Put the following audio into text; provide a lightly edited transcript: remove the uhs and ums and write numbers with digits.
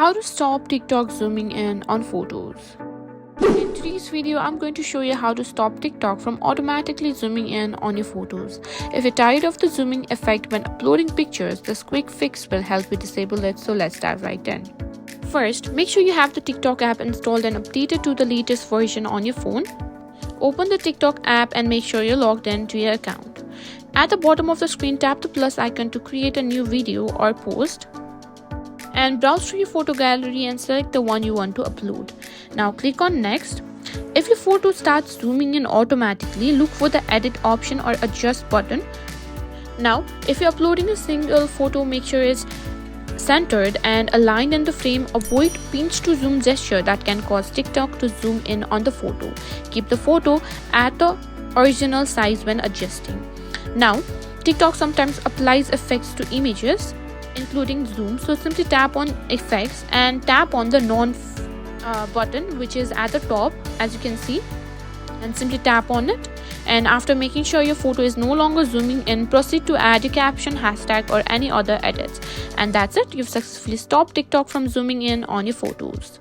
How to stop TikTok zooming in on photos. In today's video, I'm going to show you how to stop TikTok from automatically zooming in on your photos. If you're tired of the zooming effect when uploading pictures, this quick fix will help you disable it, so let's dive right in. First, make sure you have the TikTok app installed and updated to the latest version on your phone. Open the TikTok app and make sure you're logged in to your account. At the bottom of the screen, tap the plus icon to create a new video or post. And browse through your photo gallery and select the one you want to upload. Now click on next. If your photo starts zooming in automatically, look for the edit option or adjust button. Now, if you're uploading a single photo, make sure it's centered and aligned in the frame. Avoid pinch to zoom gesture that can cause TikTok to zoom in on the photo. Keep the photo at the original size when adjusting. Now, TikTok sometimes applies effects to images, including zoom, so simply tap on effects and tap on the non button, which is at the top, as you can see, and simply tap on it. And after making sure your photo is no longer zooming in, proceed to add your caption, hashtag or any other edits. And that's it, you've successfully stopped TikTok from zooming in on your photos.